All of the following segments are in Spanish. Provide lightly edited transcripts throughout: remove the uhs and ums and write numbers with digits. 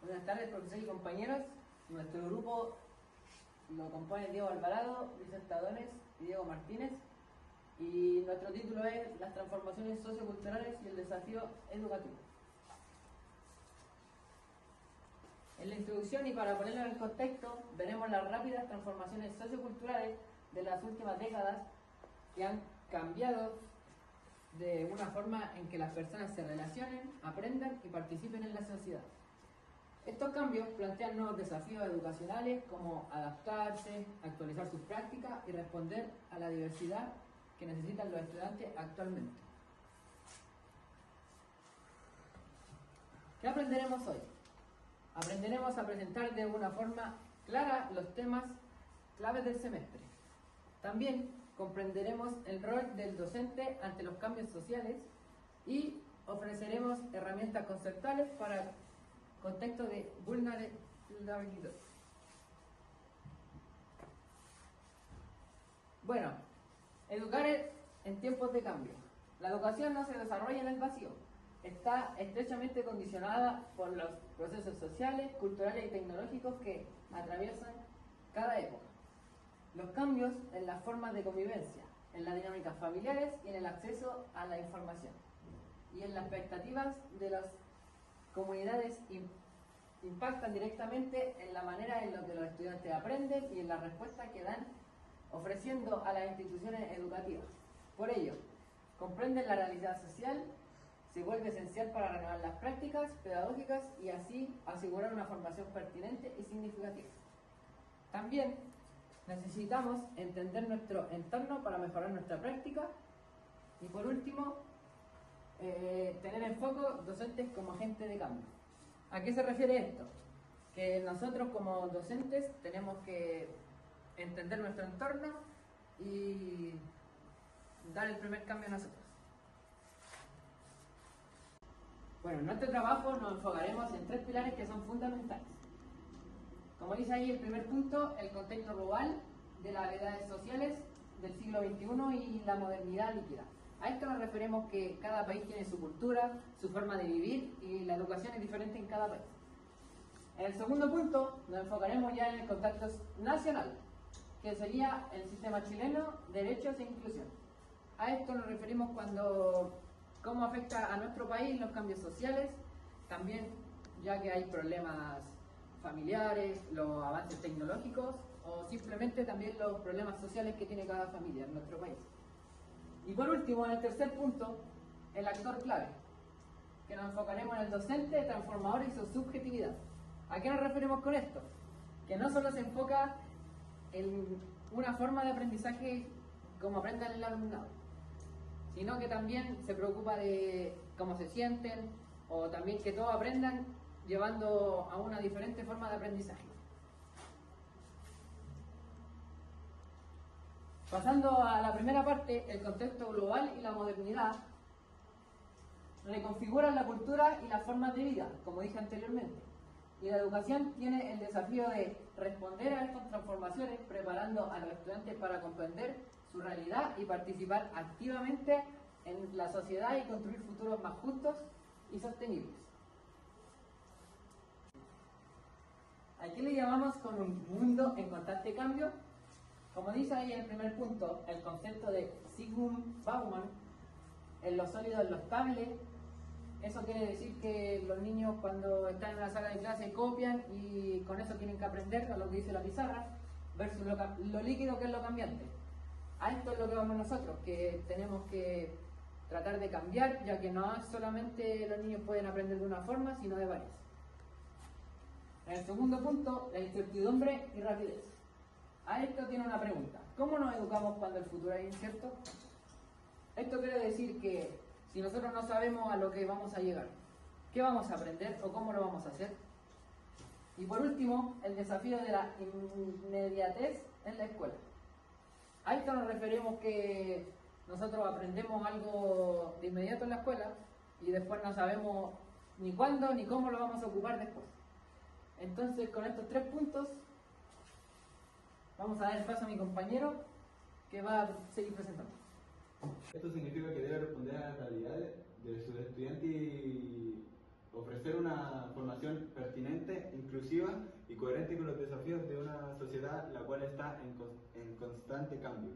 Buenas tardes, profesor y compañeros. Nuestro grupo lo componen Diego Alvarado, Vicente Adones y Diego Martínez. Y nuestro título es Las transformaciones socioculturales y el desafío educativo. En la introducción y para ponerlo en el contexto, veremos las rápidas transformaciones socioculturales de las últimas décadas que han cambiado de una forma en que las personas se relacionen, aprendan y participen en la sociedad. Estos cambios plantean nuevos desafíos educacionales como adaptarse, actualizar sus prácticas y responder a la diversidad que necesitan los estudiantes actualmente. ¿Qué aprenderemos hoy? Aprenderemos a presentar de una forma clara los temas claves del semestre. También comprenderemos el rol del docente ante los cambios sociales y ofreceremos herramientas conceptuales para el contexto de vulnerabilidad. Bueno, educar en tiempos de cambio. La educación no se desarrolla en el vacío. Está estrechamente condicionada por los procesos sociales, culturales y tecnológicos que atraviesan cada época. Los cambios en las formas de convivencia, en las dinámicas familiares y en el acceso a la información. Y en las expectativas de las comunidades impactan directamente en la manera en la que los estudiantes aprenden y en la respuesta que dan ofreciendo a las instituciones educativas. Por ello, comprenden la realidad social, se vuelve esencial para renovar las prácticas pedagógicas y así asegurar una formación pertinente y significativa. También necesitamos entender nuestro entorno para mejorar nuestra práctica y por último, tener en foco docentes como agentes de cambio. ¿A qué se refiere esto? Que nosotros como docentes tenemos que entender nuestro entorno y dar el primer cambio a nosotros. Bueno, en nuestro trabajo nos enfocaremos en tres pilares que son fundamentales. Como dice ahí el primer punto, el contexto global de las realidades sociales del siglo XXI y la modernidad líquida. A esto nos referimos que cada país tiene su cultura, su forma de vivir y la educación es diferente en cada país. En el segundo punto nos enfocaremos ya en el contexto nacional, que sería el sistema chileno, derechos e inclusión. A esto nos referimos cuando cómo afecta a nuestro país los cambios sociales, también ya que hay problemas familiares, los avances tecnológicos o simplemente también los problemas sociales que tiene cada familia en nuestro país. Y por último, en el tercer punto, el actor clave, que nos enfocaremos en el docente, transformador y su subjetividad. ¿A qué nos referimos con esto? Que no solo se enfoca en una forma de aprendizaje como aprenda el alumnado, sino que también se preocupa de cómo se sienten o también que todos aprendan llevando a una diferente forma de aprendizaje. Pasando a la primera parte, el contexto global y la modernidad reconfiguran la cultura y las formas de vida, como dije anteriormente. Y la educación tiene el desafío de responder a estas transformaciones, preparando a los estudiantes para comprender su realidad y participar activamente en la sociedad y construir futuros más justos y sostenibles. ¿A qué le llamamos con un mundo en constante cambio? Como dice ahí en el primer punto, el concepto de Zygmunt Bauman, en lo sólido, en lo estable. Eso quiere decir que los niños cuando están en la sala de clase copian y con eso tienen que aprender a lo que dice la pizarra, versus lo líquido que es lo cambiante. A esto es lo que vamos nosotros, que tenemos que tratar de cambiar, ya que no solamente los niños pueden aprender de una forma, sino de varias. En el segundo punto, la incertidumbre y rapidez. A esto tiene una pregunta. ¿Cómo nos educamos cuando el futuro es incierto? Esto quiere decir que si nosotros no sabemos a lo que vamos a llegar, ¿qué vamos a aprender o cómo lo vamos a hacer? Y por último, el desafío de la inmediatez en la escuela. A esto nos referimos que nosotros aprendemos algo de inmediato en la escuela y después no sabemos ni cuándo ni cómo lo vamos a ocupar después. Entonces, con estos tres puntos, vamos a dar el paso a mi compañero que va a seguir presentando. Esto significa que debe responder a las realidades de sus estudiantes y ofrecer una formación pertinente coherente con los desafíos de una sociedad la cual está en constante cambio.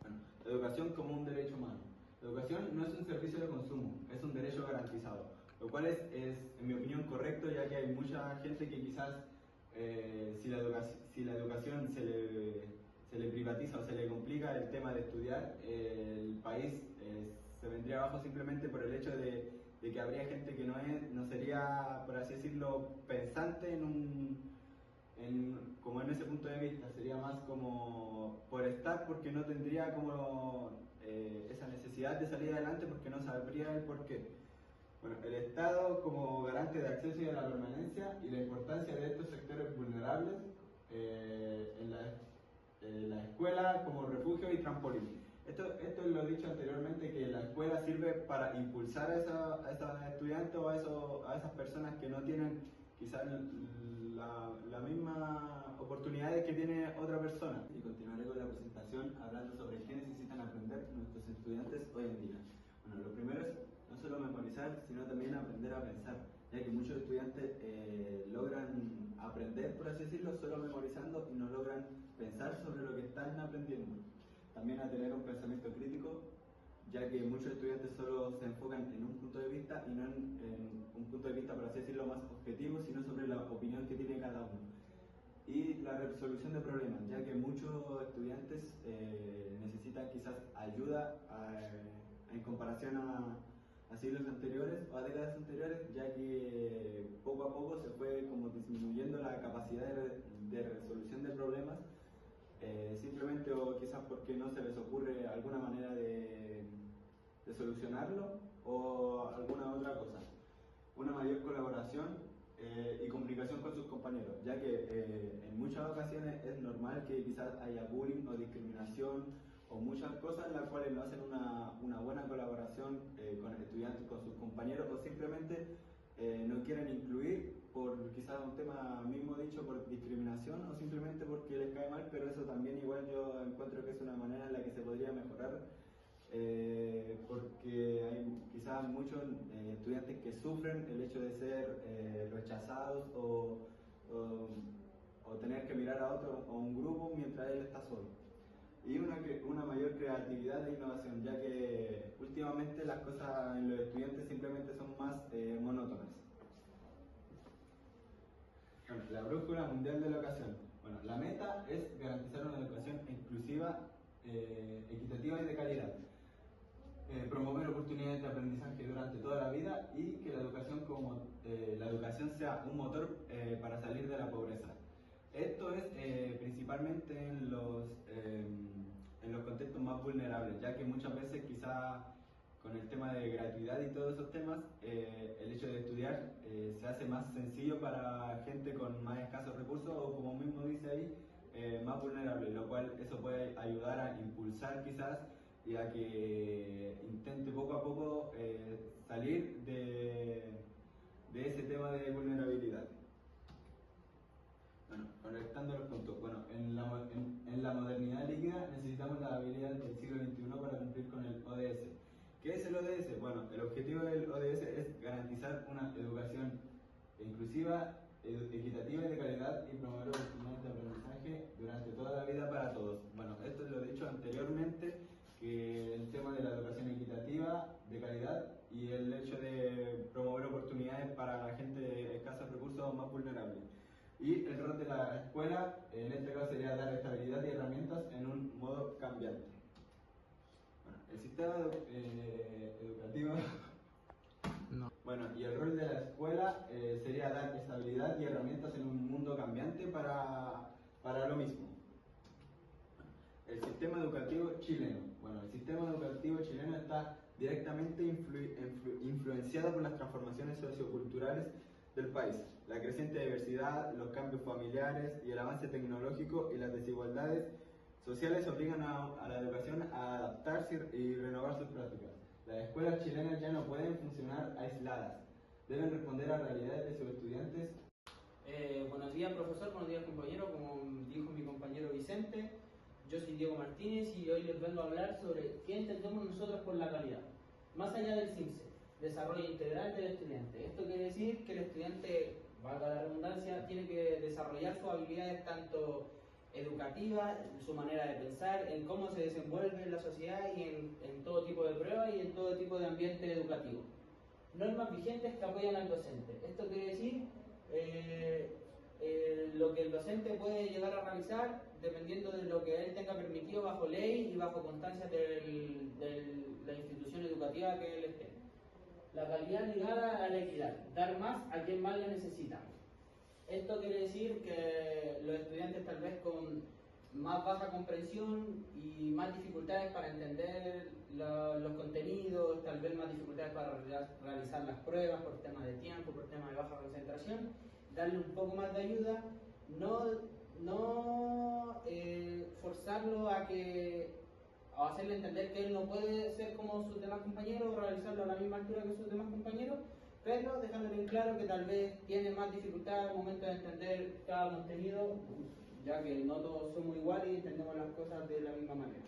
Bueno, la educación como un derecho humano. La educación no es un servicio de consumo, es un derecho garantizado, lo cual es en mi opinión correcto, ya que hay mucha gente que quizás si la educación se le privatiza o se le complica el tema de estudiar, el país se vendría abajo simplemente por el hecho de que habría gente que no sería, por así decirlo, pensante como en ese punto de vista, sería más como por estar, porque no tendría como esa necesidad de salir adelante porque no sabría el porqué. Bueno, el Estado como garante de acceso y de la permanencia y la importancia de estos sectores vulnerables en la escuela como refugio y trampolín. Esto lo he dicho anteriormente, que la escuela sirve para impulsar a esos estudiantes o a esas personas que no tienen quizás la misma oportunidades que tiene otra persona. Y continuaré con la presentación hablando sobre qué necesitan aprender nuestros estudiantes hoy en día. Bueno, lo primero es no solo memorizar, sino también aprender a pensar, ya que muchos estudiantes logran aprender, por así decirlo, solo memorizando y no logran pensar sobre lo que están aprendiendo. También a tener un pensamiento crítico, ya que muchos estudiantes solo se enfocan en un punto de vista y no en un punto de vista, por así decirlo, más objetivo, sino sobre la opinión que tiene cada uno. Y la resolución de problemas, ya que muchos estudiantes necesitan quizás ayuda en comparación a siglos anteriores o a décadas anteriores, ya que poco a poco se fue como disminuyendo la capacidad de resolución de problemas, simplemente o quizás porque no se les ocurre alguna manera de solucionarlo o alguna otra cosa. Una mayor colaboración y comunicación con sus compañeros, ya que en muchas ocasiones es normal que quizás haya bullying o discriminación o muchas cosas en las cuales no hacen una buena colaboración con estudiantes, con sus compañeros, o simplemente no quieren incluir por quizás un tema mismo dicho por discriminación o simplemente porque les cae mal, pero eso también igual yo encuentro que es una manera en la que se podría mejorar, porque hay quizás muchos estudiantes que sufren el hecho de ser rechazados o tener que mirar a otro o un grupo mientras él está solo. Y una mayor creatividad e innovación, ya que últimamente las cosas en los estudiantes simplemente son más monótonas. Bueno, la brújula mundial de la educación. Bueno, la meta es garantizar una educación inclusiva, equitativa y de calidad. Promover oportunidades de aprendizaje durante toda la vida y que la educación sea un motor para salir de la pobreza. Esto es principalmente en los contextos más vulnerables, ya que muchas veces quizá con el tema de gratuidad y todos esos temas, el hecho de estudiar se hace más sencillo para gente con más escasos recursos o, como mismo dice ahí, más vulnerable, lo cual eso puede ayudar a impulsar quizás y a que intente poco a poco salir de ese tema de vulnerabilidad. Bueno, conectando los puntos. Bueno, en la modernidad líquida necesitamos las habilidades del siglo XXI para cumplir con el ODS. ¿Qué es el ODS? Bueno, el objetivo del ODS es garantizar una educación inclusiva, equitativa y de calidad y promover oportunidades de aprendizaje durante toda la vida para todos. Bueno, esto lo he dicho anteriormente, que el tema de la educación equitativa, de calidad y el hecho de promover oportunidades para la gente de escasos recursos o más vulnerable. Y el rol de la escuela, en este caso, sería dar estabilidad y herramientas en un modo cambiante. Bueno, el sistema educativo... No. Bueno, y el rol de la escuela sería dar estabilidad y herramientas en un mundo cambiante para lo mismo. El sistema educativo chileno. Bueno, el sistema educativo chileno está directamente influenciado por las transformaciones socioculturales del país, la creciente diversidad, los cambios familiares y el avance tecnológico y las desigualdades sociales obligan a la educación a adaptarse y renovar sus prácticas. Las escuelas chilenas ya no pueden funcionar aisladas, deben responder a realidades de sus estudiantes. Buenos días, profesor, buenos días, compañero. Como dijo mi compañero Vicente, yo soy Diego Martínez y hoy les vengo a hablar sobre qué entendemos nosotros por la calidad. Más allá del CIMSE, desarrollo integral del estudiante. Esto quiere decir que el estudiante valga la redundancia, tiene que desarrollar sus habilidades tanto educativas, su manera de pensar, en cómo se desenvuelve en la sociedad y en todo tipo de pruebas y en todo tipo de ambiente educativo. Normas vigentes que apoyan al docente. Esto quiere decir lo que el docente puede llegar a realizar dependiendo de lo que él tenga permitido bajo ley y bajo constancia de la institución educativa que él esté. La calidad ligada a la equidad, dar más a quien más lo necesita. Esto quiere decir que los estudiantes tal vez con más baja comprensión y más dificultades para entender los contenidos, tal vez más dificultades para realizar las pruebas por temas de tiempo, por temas de baja concentración, darle un poco más de ayuda, no forzarlo a hacerle entender que él no puede ser como sus demás compañeros o realizarlo a la misma altura que sus demás compañeros, pero dejándole en claro que tal vez tiene más dificultad al momento de entender cada contenido, ya que no todos somos iguales y entendemos las cosas de la misma manera.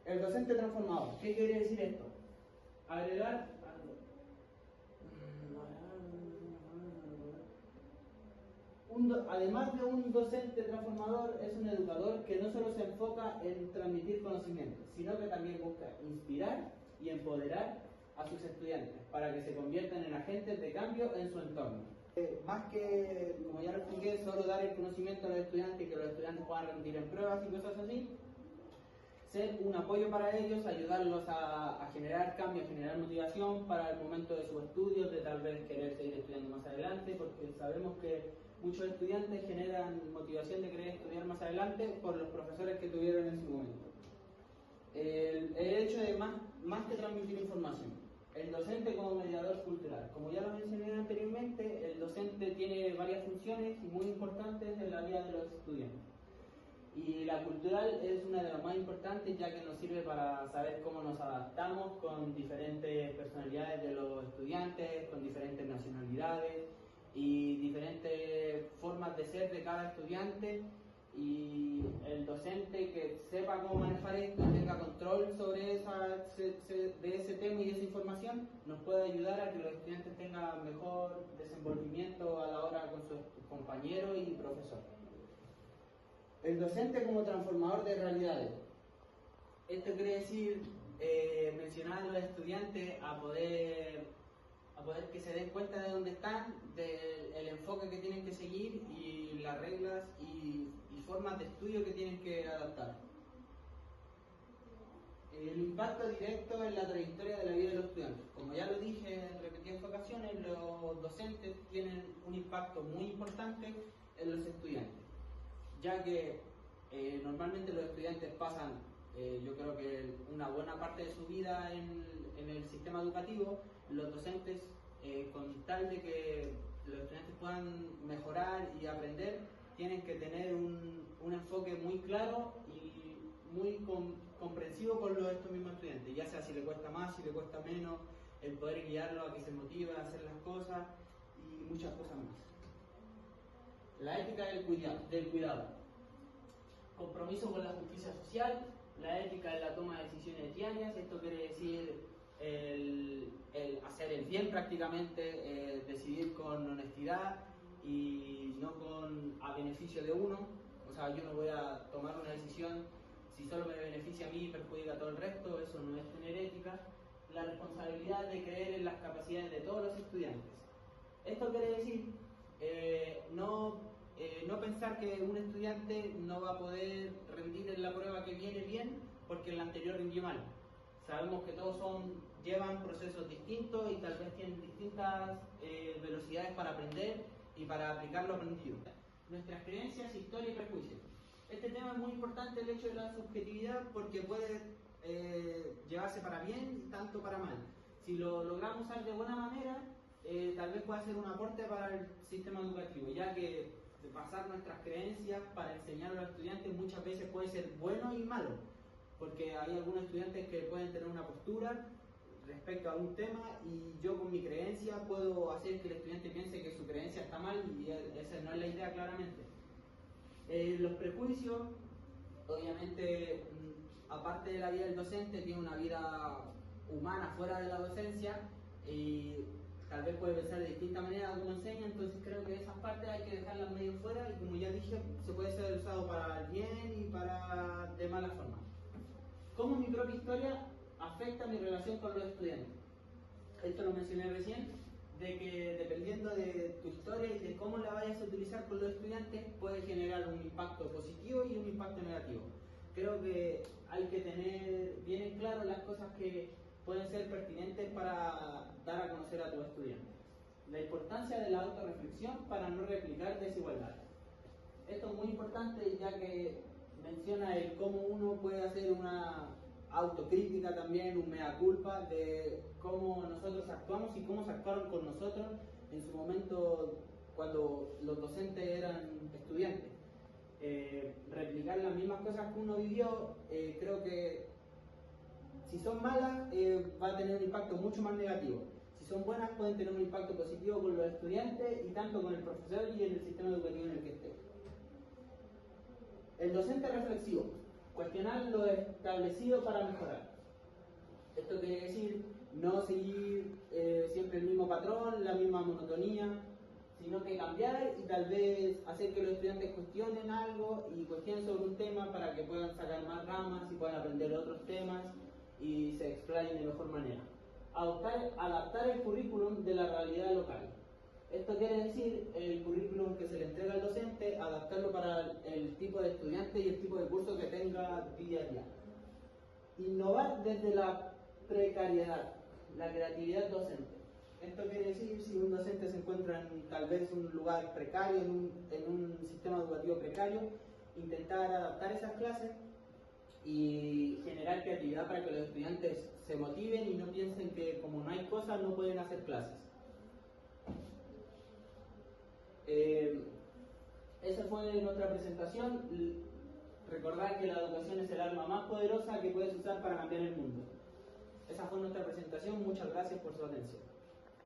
El docente transformador, ¿qué quiere decir esto? Agregar además de un docente transformador, es un educador que no solo se enfoca en transmitir conocimiento, sino que también busca inspirar y empoderar a sus estudiantes para que se conviertan en agentes de cambio en su entorno. Más que, como ya lo expliqué, solo dar el conocimiento a los estudiantes y que los estudiantes puedan rendir en pruebas y cosas así, ser un apoyo para ellos, ayudarlos a generar cambio, a generar motivación para el momento de sus estudios, de tal vez querer seguir estudiando más adelante, porque sabemos que muchos estudiantes generan motivación de querer estudiar más adelante por los profesores que tuvieron en su momento. El hecho de más que transmitir información, el docente como mediador cultural. Como ya lo mencioné anteriormente, el docente tiene varias funciones muy importantes en la vida de los estudiantes. Y la cultural es una de las más importantes, ya que nos sirve para saber cómo nos adaptamos con diferentes personalidades de los estudiantes, con diferentes nacionalidades y diferentes formas de ser de cada estudiante, y el docente que sepa cómo manejar esto y tenga control sobre ese tema y esa información nos puede ayudar a que los estudiantes tengan mejor desenvolvimiento a la hora con sus compañeros y profesores. El docente como transformador de realidades. Esto quiere decir mencionar a los estudiantes a poder que se den cuenta de dónde están, del enfoque que tienen que seguir y las reglas y formas de estudio que tienen que adaptar. El impacto directo en la trayectoria de la vida de los estudiantes. Como ya lo dije en repetidas ocasiones, los docentes tienen un impacto muy importante en los estudiantes, ya que normalmente los estudiantes pasan, yo creo que una buena parte de su vida en el sistema educativo. Los docentes, con tal de que los estudiantes puedan mejorar y aprender, tienen que tener un enfoque muy claro y muy comprensivo con estos mismos estudiantes, ya sea si le cuesta más, si le cuesta menos, el poder guiarlo a que se motive a hacer las cosas y muchas cosas más. La ética del cuidado. Compromiso con la justicia social, la ética en la toma de decisiones diarias. Esto quiere decir el hacer el bien prácticamente, decidir con honestidad y no a beneficio de uno. O sea, yo no voy a tomar una decisión si solo me beneficia a mí y perjudica a todo el resto. Eso no es tener ética. La responsabilidad de creer en las capacidades de todos los estudiantes. Esto quiere decir no pensar que un estudiante no va a poder rendir en la prueba que viene bien porque en la anterior rindió mal. Sabemos que todos llevan procesos distintos y tal vez tienen distintas velocidades para aprender y para aplicar lo aprendido. Nuestras creencias, historia y prejuicios. Este tema es muy importante, el hecho de la subjetividad, porque puede llevarse para bien y tanto para mal. Si lo logramos usar de buena manera, tal vez pueda ser un aporte para el sistema educativo, ya que pasar nuestras creencias para enseñar a los estudiantes muchas veces puede ser bueno y malo, porque hay algunos estudiantes que pueden tener una postura respecto a un tema y yo con mi creencia puedo hacer que el estudiante piense que su creencia está mal y esa no es la idea claramente. Los prejuicios, obviamente, aparte de la vida del docente, tiene una vida humana fuera de la docencia y tal vez puede pensar de distinta manera como enseña, entonces partes hay que dejarlas medio fuera y como ya dije, se puede ser usado para el bien y para de mala forma. ¿Cómo mi propia historia afecta mi relación con los estudiantes? Esto lo mencioné recién, de que dependiendo de tu historia y de cómo la vayas a utilizar con los estudiantes, puede generar un impacto positivo y un impacto negativo. Creo que hay que tener bien en claro las cosas que pueden ser pertinentes para dar a conocer a tus estudiantes. La importancia de la autorreflexión para no replicar desigualdades. Esto es muy importante ya que menciona el cómo uno puede hacer una autocrítica también, un mea culpa de cómo nosotros actuamos y cómo se actuaron con nosotros en su momento cuando los docentes eran estudiantes. Replicar las mismas cosas que uno vivió, creo que si son malas va a tener un impacto mucho más negativo. Si son buenas pueden tener un impacto positivo con los estudiantes y tanto con el profesor y en el sistema educativo en el que esté. El docente reflexivo. Cuestionar lo establecido para mejorar. Esto quiere decir no seguir siempre el mismo patrón, la misma monotonía, sino que cambiar y tal vez hacer que los estudiantes cuestionen algo y cuestionen sobre un tema para que puedan sacar más ramas y puedan aprender otros temas y se explayen de mejor manera. Adaptar el currículum de la realidad local. Esto quiere decir el currículum que se le entrega al docente, adaptarlo para el tipo de estudiante y el tipo de curso que tenga día a día. Innovar desde la precariedad, la creatividad docente. Esto quiere decir si un docente se encuentra en tal vez un lugar precario, en un sistema educativo precario, intentar adaptar esas clases y generar creatividad para que los estudiantes se motiven y no piensen que como no hay cosas no pueden hacer clases. Esa fue nuestra presentación. Recordar que la educación es el arma más poderosa que puedes usar para cambiar el mundo. Esa fue nuestra presentación. Muchas gracias por su atención.